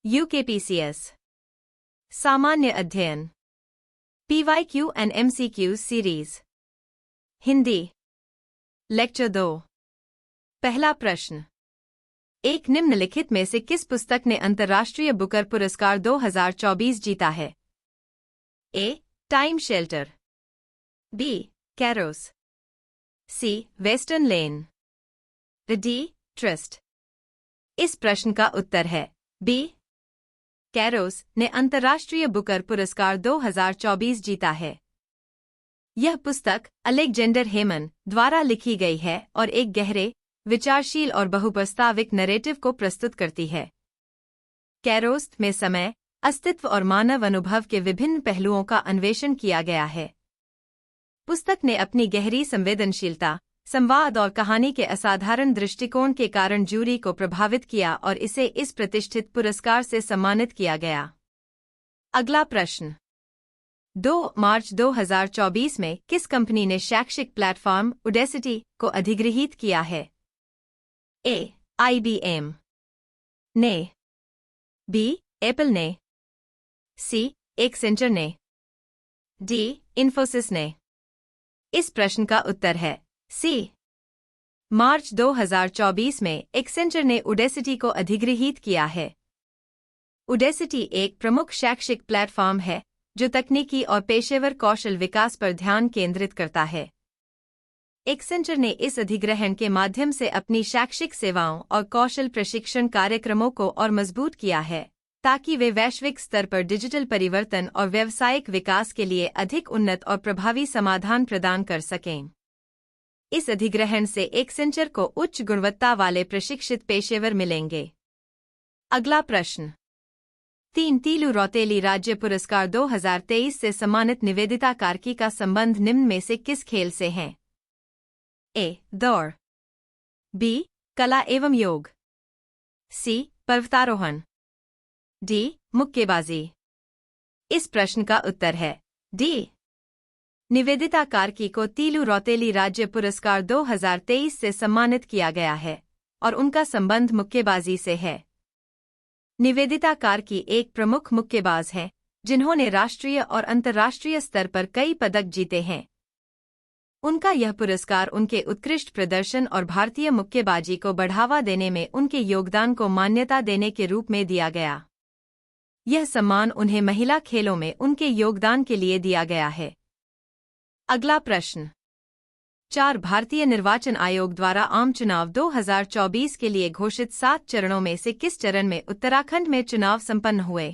UKPCS सामान्य अध्ययन PYQ and MCQ series Hindi lecture 2 पहला प्रश्न एक निम्नलिखित में से किस पुस्तक ने अंतर्राष्ट्रीय बुकर पुरस्कार 2024 जीता है? A. Time shelter, B. Carolus, C. Western lane, D. Trust. इस प्रश्न का उत्तर है B. कैरोस ने अंतर्राष्ट्रीय बुकर पुरस्कार 2024 जीता है। यह पुस्तक अलेक्जेंडर हेमन द्वारा लिखी गई है और एक गहरे, विचारशील और बहुप्रस्ताविक नैरेटिव को प्रस्तुत करती है। कैरोस में समय, अस्तित्व और मानव अनुभव के विभिन्न पहलुओं का अन्वेषण किया गया है। पुस्तक ने अपनी गहरी संवेदनशीलता, संवाद और कहानी के असाधारण दृष्टिकोण के कारण जूरी को प्रभावित किया और इसे इस प्रतिष्ठित पुरस्कार से सम्मानित किया गया। अगला प्रश्न 2 मार्च 2024 में किस कंपनी ने शैक्षिक प्लेटफॉर्म उडेसिटी को अधिगृहीत किया है? A. IBM ने, B. एप्पल ने, C. एक्सेंचर ने, D. इन्फोसिस ने। इस प्रश्न का उत्तर है C. मार्च 2024 में एक्सेंचर ने उडेसिटी को अधिगृहीत किया है। उडेसिटी एक प्रमुख शैक्षिक प्लेटफॉर्म है जो तकनीकी और पेशेवर कौशल विकास पर ध्यान केंद्रित करता है। एक्सेंचर ने इस अधिग्रहण के माध्यम से अपनी शैक्षिक सेवाओं और कौशल प्रशिक्षण कार्यक्रमों को और मजबूत किया है ताकि वे वैश्विक स्तर पर डिजिटल परिवर्तन और व्यावसायिक विकास के लिए अधिक उन्नत और प्रभावी समाधान प्रदान कर सकें। इस अधिग्रहण से एक्सेंचर को उच्च गुणवत्ता वाले प्रशिक्षित पेशेवर मिलेंगे। अगला प्रश्न 3 तीलू रौतेली राज्य पुरस्कार 2023 से सम्मानित निवेदिता कार्की का संबंध निम्न में से किस खेल से है? A. दौड़, B. कला एवं योग, C. पर्वतारोहण, D. मुक्केबाजी। इस प्रश्न का उत्तर है D. निवेदिता कार्की को तीलू रौतेली राज्य पुरस्कार 2023 से सम्मानित किया गया है और उनका संबंध मुक्केबाजी से है। निवेदिता कार्की एक प्रमुख मुक्केबाज हैं जिन्होंने राष्ट्रीय और अंतर्राष्ट्रीय स्तर पर कई पदक जीते हैं। उनका यह पुरस्कार उनके उत्कृष्ट प्रदर्शन और भारतीय मुक्केबाजी को बढ़ावा देने में उनके योगदान को मान्यता देने के रूप में दिया गया। यह सम्मान उन्हें महिला खेलों में उनके योगदान के लिए दिया गया है। अगला प्रश्न 4 भारतीय निर्वाचन आयोग द्वारा आम चुनाव 2024 के लिए घोषित 7 चरणों में से किस चरण में उत्तराखंड में चुनाव संपन्न हुए?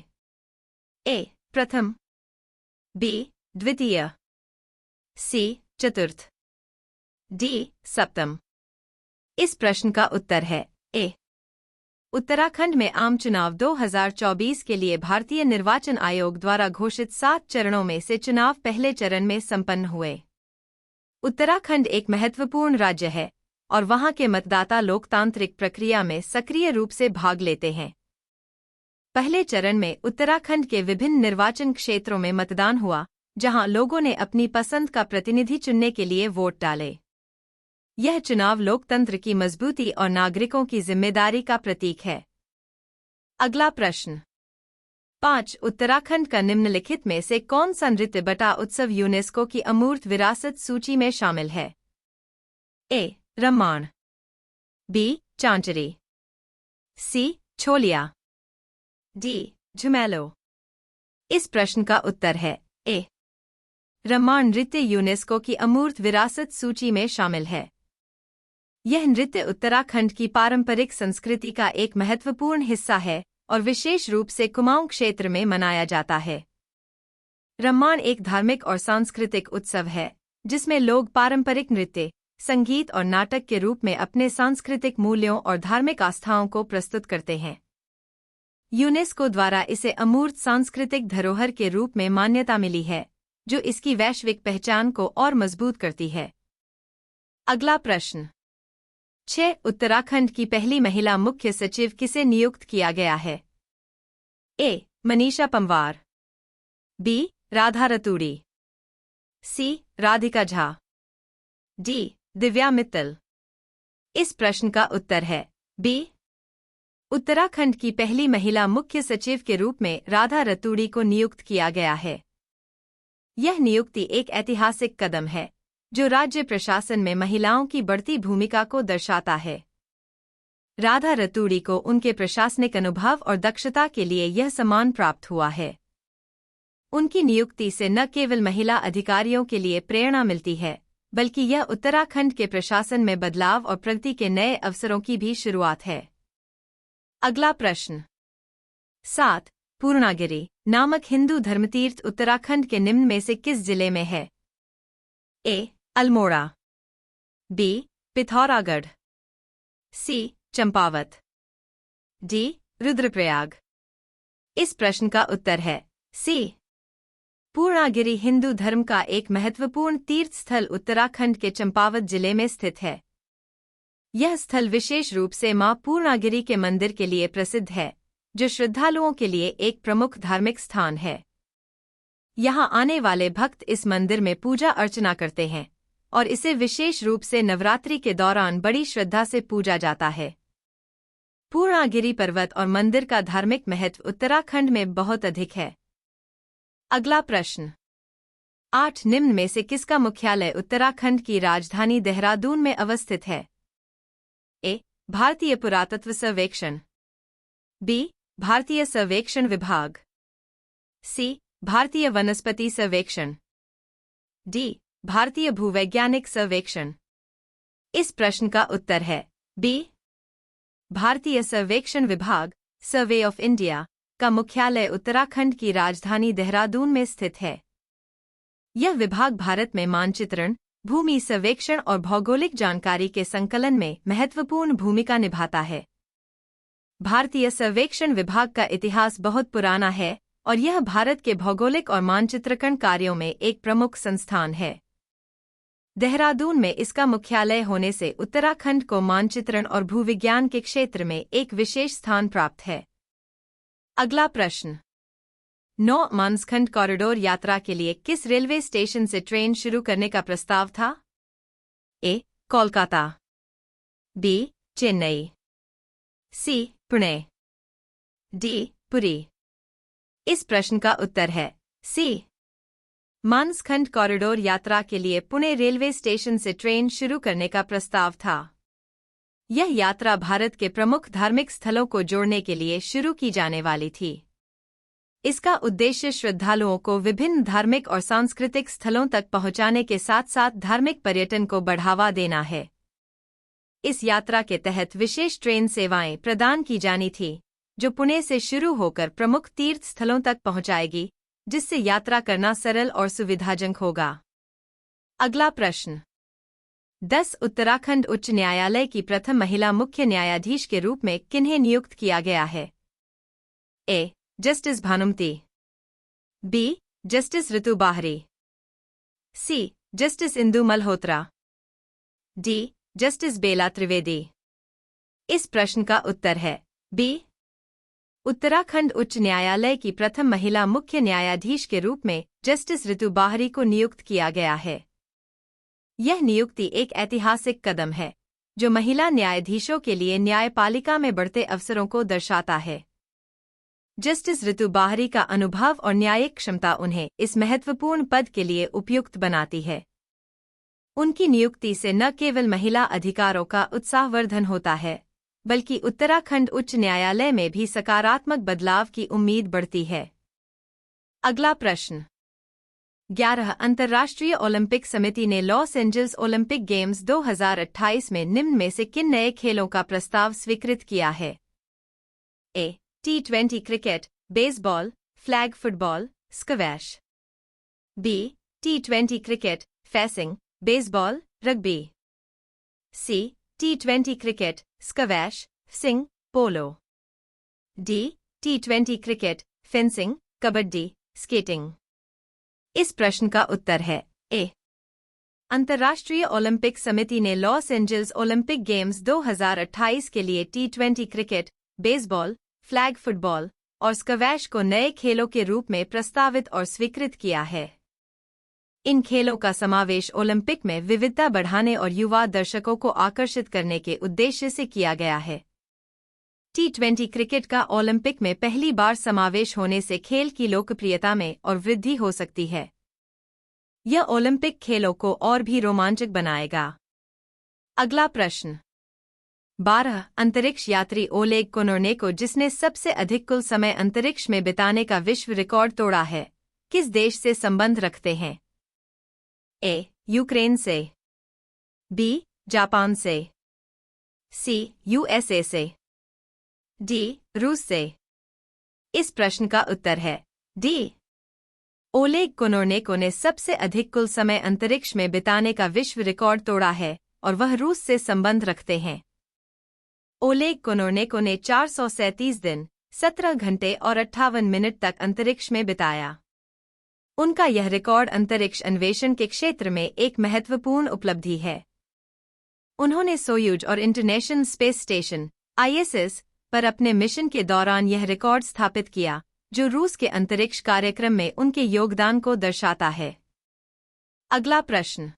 A. प्रथम, B. द्वितीय, C. चतुर्थ, D. सप्तम। इस प्रश्न का उत्तर है A. उत्तराखंड में आम चुनाव 2024 के लिए भारतीय निर्वाचन आयोग द्वारा घोषित 7 चरणों में से चुनाव पहले चरण में संपन्न हुए। उत्तराखंड एक महत्वपूर्ण राज्य है और वहां के मतदाता लोकतांत्रिक प्रक्रिया में सक्रिय रूप से भाग लेते हैं। पहले चरण में उत्तराखंड के विभिन्न निर्वाचन क्षेत्रों में मतदान हुआ, जहां लोगों ने अपनी पसंद का प्रतिनिधि चुनने के लिए वोट डाले। यह चुनाव लोकतंत्र की मजबूती और नागरिकों की जिम्मेदारी का प्रतीक है। अगला प्रश्न 5 उत्तराखंड का निम्नलिखित में से कौन सा नृत्य बटा उत्सव यूनेस्को की अमूर्त विरासत सूची में शामिल है? A. Ramman, B. Chanchari, C. Chholiya, D. झुमैलो। इस प्रश्न का उत्तर है A. रम्माण नृत्य यूनेस्को की अमूर्त विरासत सूची में शामिल है। यह नृत्य उत्तराखंड की पारंपरिक संस्कृति का एक महत्वपूर्ण हिस्सा है और विशेष रूप से कुमाऊं क्षेत्र में मनाया जाता है। रम्माण एक धार्मिक और सांस्कृतिक उत्सव है जिसमें लोग पारंपरिक नृत्य, संगीत और नाटक के रूप में अपने सांस्कृतिक मूल्यों और धार्मिक आस्थाओं को प्रस्तुत करते हैं। यूनेस्को द्वारा इसे अमूर्त सांस्कृतिक धरोहर के रूप में मान्यता मिली है, जो इसकी वैश्विक पहचान को और मजबूत करती है। अगला प्रश्न 6 उत्तराखंड की पहली महिला मुख्य सचिव किसे नियुक्त किया गया है? A. Manisha Panwar, B. Radha Raturi, C. Radhika Jha, D. Divya Mittal. इस प्रश्न का उत्तर है B. उत्तराखंड की पहली महिला मुख्य सचिव के रूप में राधा रतूड़ी को नियुक्त किया गया है। यह नियुक्ति एक ऐतिहासिक कदम है जो राज्य प्रशासन में महिलाओं की बढ़ती भूमिका को दर्शाता है। राधा रतूड़ी को उनके प्रशासनिक अनुभव और दक्षता के लिए यह सम्मान प्राप्त हुआ है। उनकी नियुक्ति से न केवल महिला अधिकारियों के लिए प्रेरणा मिलती है, बल्कि यह उत्तराखंड के प्रशासन में बदलाव और प्रगति के नए अवसरों की भी शुरुआत है। अगला प्रश्न 7. पूर्णागिरि नामक हिंदू धर्मतीर्थ उत्तराखंड के निम्न में से किस जिले में है? ए. अल्मोड़ा, बी. पिथौरागढ़, सी. चंपावत, डी. रुद्रप्रयाग। इस प्रश्न का उत्तर है सी. पूर्णागिरि हिंदू धर्म का एक महत्वपूर्ण तीर्थ स्थल उत्तराखंड के चंपावत जिले में स्थित है। यह स्थल विशेष रूप से मां पूर्णागिरि के मंदिर के लिए प्रसिद्ध है, जो श्रद्धालुओं के लिए एक प्रमुख धार्मिक स्थान है। यहां आने वाले भक्त इस मंदिर में पूजा अर्चना करते हैं और इसे विशेष रूप से नवरात्रि के दौरान बड़ी श्रद्धा से पूजा जाता है। पूर्णागिरि पर्वत और मंदिर का धार्मिक महत्व उत्तराखंड में बहुत अधिक है। अगला प्रश्न 8. निम्न में से किसका मुख्यालय उत्तराखंड की राजधानी देहरादून में अवस्थित है? ए. भारतीय पुरातत्व सर्वेक्षण, बी. भारतीय सर्वेक्षण विभाग, सी. भारतीय वनस्पति सर्वेक्षण, डी. भारतीय भूवैज्ञानिक सर्वेक्षण। इस प्रश्न का उत्तर है बी. भारतीय सर्वेक्षण विभाग सर्वे ऑफ इंडिया का मुख्यालय उत्तराखंड की राजधानी देहरादून में स्थित है। यह विभाग भारत में मानचित्रण, भूमि सर्वेक्षण और भौगोलिक जानकारी के संकलन में महत्वपूर्ण भूमिका निभाता है। भारतीय सर्वेक्षण विभाग का इतिहास बहुत पुराना है और यह भारत के भौगोलिक और मानचित्रण कार्यों में एक प्रमुख संस्थान है। देहरादून में इसका मुख्यालय होने से उत्तराखंड को मानचित्रण और भूविज्ञान के क्षेत्र में एक विशेष स्थान प्राप्त है। अगला प्रश्न 9. मानसखंड कॉरिडोर यात्रा के लिए किस रेलवे स्टेशन से ट्रेन शुरू करने का प्रस्ताव था? ए. कोलकाता, बी. चेन्नई, सी. पुणे, डी. पुरी। इस प्रश्न का उत्तर है सी. मानसखंड कॉरिडोर यात्रा के लिए पुणे रेलवे स्टेशन से ट्रेन शुरू करने का प्रस्ताव था। यह यात्रा भारत के प्रमुख धार्मिक स्थलों को जोड़ने के लिए शुरू की जाने वाली थी। इसका उद्देश्य श्रद्धालुओं को विभिन्न धार्मिक और सांस्कृतिक स्थलों तक पहुंचाने के साथ साथ धार्मिक पर्यटन को बढ़ावा देना है। इस यात्रा के तहत विशेष ट्रेन सेवाएं प्रदान की जानी थी, जो पुणे से शुरू होकर प्रमुख तीर्थ स्थलों तक पहुंचाएगी, जिससे यात्रा करना सरल और सुविधाजनक होगा। अगला प्रश्न 10. उत्तराखंड उच्च न्यायालय की प्रथम महिला मुख्य न्यायाधीश के रूप में किन्हें नियुक्त किया गया है? A. Justice Bhanumathi, B. Justice Ritu Bahri, C. Justice Indu Malhotra, D. Justice Bela Trivedi. इस प्रश्न का उत्तर है बी. उत्तराखंड उच्च न्यायालय की प्रथम महिला मुख्य न्यायाधीश के रूप में जस्टिस ऋतु बाहरी को नियुक्त किया गया है। यह नियुक्ति एक ऐतिहासिक कदम है जो महिला न्यायाधीशों के लिए न्यायपालिका में बढ़ते अवसरों को दर्शाता है। जस्टिस ऋतु बाहरी का अनुभव और न्यायिक क्षमता उन्हें इस महत्वपूर्ण पद के लिए उपयुक्त बनाती है। उनकी नियुक्ति से न केवल महिला अधिकारों का उत्साहवर्धन होता है, बल्कि उत्तराखंड उच्च न्यायालय में भी सकारात्मक बदलाव की उम्मीद बढ़ती है। अगला प्रश्न 11. अंतर्राष्ट्रीय ओलंपिक समिति ने लॉस एंजल्स ओलंपिक गेम्स 2028 में निम्न में से किन नए खेलों का प्रस्ताव स्वीकृत किया है? A. T20 cricket, baseball, flag football, squash, B. T20 cricket, fencing, baseball, rugby, C. T20 cricket, squash, fencing, polo, D. T20 cricket, fencing, kabaddi, skating. इस प्रश्न का उत्तर है ए. अंतर्राष्ट्रीय ओलंपिक समिति ने लॉस एंजल्स ओलंपिक गेम्स 2028 के लिए T20 cricket, baseball, flag football और स्क्वैश को नए खेलों के रूप में प्रस्तावित और स्वीकृत किया है। इन खेलों का समावेश ओलंपिक में विविधता बढ़ाने और युवा दर्शकों को आकर्षित करने के उद्देश्य से किया गया है। T20 क्रिकेट का ओलंपिक में पहली बार समावेश होने से खेल की लोकप्रियता में और वृद्धि हो सकती है। यह ओलंपिक खेलों को और भी रोमांचक बनाएगा। अगला प्रश्न 12 अंतरिक्ष यात्री ओलेग कोनोर्नेको जिसने सबसे अधिक कुल समय अंतरिक्ष में बिताने का विश्व रिकॉर्ड तोड़ा है, किस देश से संबंध रखते हैं? ए. यूक्रेन से, बी. जापान से, सी. यूएसए से, डी. रूस से। इस प्रश्न का उत्तर है डी. ओलेग कोनोर्नेको ने सबसे अधिक कुल समय अंतरिक्ष में बिताने का विश्व रिकॉर्ड तोड़ा है और वह रूस से संबंध रखते हैं। ओलेग कोनोर्नेको ने 437 दिन, 17 घंटे और 58 मिनट तक अंतरिक्ष में बिताया। उनका यह रिकॉर्ड अंतरिक्ष अन्वेषण के क्षेत्र में एक महत्वपूर्ण उपलब्धि है। उन्होंने सोयूज और इंटरनेशनल स्पेस स्टेशन (ISS) पर अपने मिशन के दौरान यह रिकॉर्ड स्थापित किया, जो रूस के अंतरिक्ष कार्यक्रम में उनके योगदान को दर्शाता है। अगला प्रश्न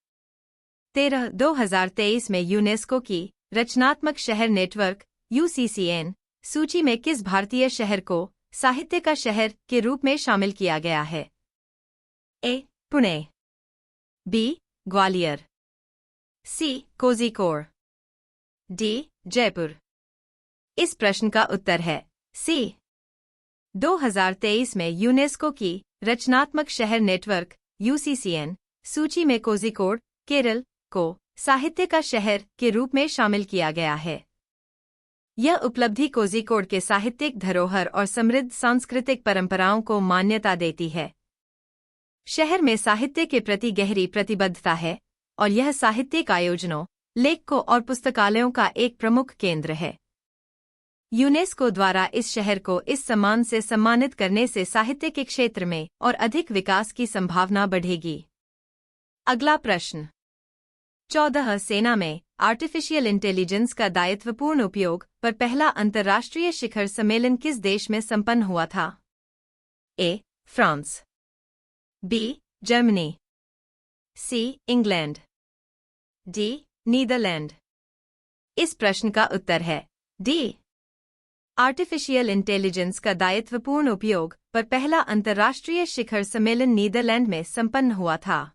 13 2023 में यूनेस्को की रचनात्मक शहर नेटवर्क (UCCN) सूची में किस भारतीय शहर को साहित्य का शहर के रूप में शामिल किया गया है? ए. पुणे, बी. ग्वालियर, सी. कोझिकोड, डी. जयपुर। इस प्रश्न का उत्तर है सी. 2023 में यूनेस्को की रचनात्मक शहर नेटवर्क (UCCN) सूची में कोझिकोड, केरल को साहित्य का शहर के रूप में शामिल किया गया है। यह उपलब्धि कोझिकोड के साहित्यिक धरोहर और समृद्ध सांस्कृतिक परंपराओं को मान्यता देती है। शहर में साहित्य के प्रति गहरी प्रतिबद्धता है और यह साहित्यिक आयोजनों, लेखकों और पुस्तकालयों का एक प्रमुख केंद्र है। यूनेस्को द्वारा इस शहर को इस सम्मान से सम्मानित करने से साहित्य के क्षेत्र में और अधिक विकास की संभावना बढ़ेगी। अगला प्रश्न 14 सेना में आर्टिफिशियल इंटेलिजेंस का दायित्वपूर्ण उपयोग पर पहला अंतर्राष्ट्रीय शिखर सम्मेलन किस देश में संपन्न हुआ था? A. France, B. Germany, C. England, D. Netherland. इस प्रश्न का उत्तर है डी. आर्टिफिशियल इंटेलिजेंस का दायित्वपूर्ण उपयोग पर पहला अंतर्राष्ट्रीय शिखर सम्मेलन नीदरलैंड में संपन्न हुआ था।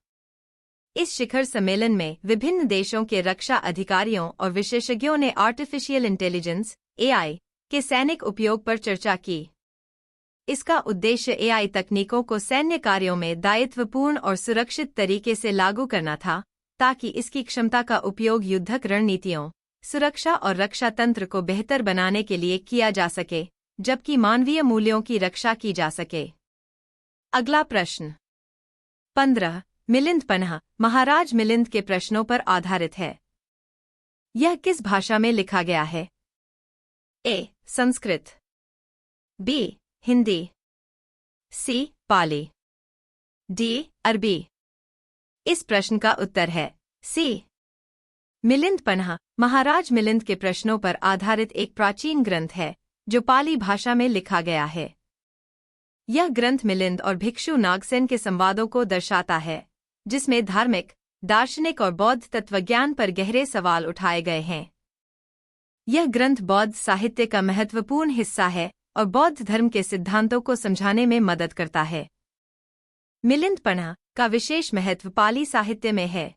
इस शिखर सम्मेलन में विभिन्न देशों के रक्षा अधिकारियों और विशेषज्ञों ने आर्टिफिशियल इंटेलिजेंस (AI) के सैनिक उपयोग पर चर्चा की। इसका उद्देश्य AI तकनीकों को सैन्य कार्यों में दायित्वपूर्ण और सुरक्षित तरीके से लागू करना था, ताकि इसकी क्षमता का उपयोग युद्धक रणनीतियों, सुरक्षा और रक्षा तंत्र को बेहतर बनाने के लिए किया जा सके, जबकि मानवीय मूल्यों की रक्षा की जा सके। अगला प्रश्न 15 मिलिंद पन्हा महाराज मिलिंद के प्रश्नों पर आधारित है। यह किस भाषा में लिखा गया है? ए. संस्कृत, बी. हिंदी, सी. पाली, डी. अरबी। इस प्रश्न का उत्तर है सी. मिलिंद पन्हा महाराज मिलिंद के प्रश्नों पर आधारित एक प्राचीन ग्रंथ है, जो पाली भाषा में लिखा गया है। यह ग्रंथ मिलिंद और भिक्षु नागसेन के संवादों को दर्शाता है, जिसमें धार्मिक, दार्शनिक और बौद्ध तत्वज्ञान पर गहरे सवाल उठाए गए हैं। यह ग्रंथ बौद्ध साहित्य का महत्वपूर्ण हिस्सा है और बौद्ध धर्म के सिद्धांतों को समझाने में मदद करता है। मिलिंद पन्हा का विशेष महत्व पाली साहित्य में है,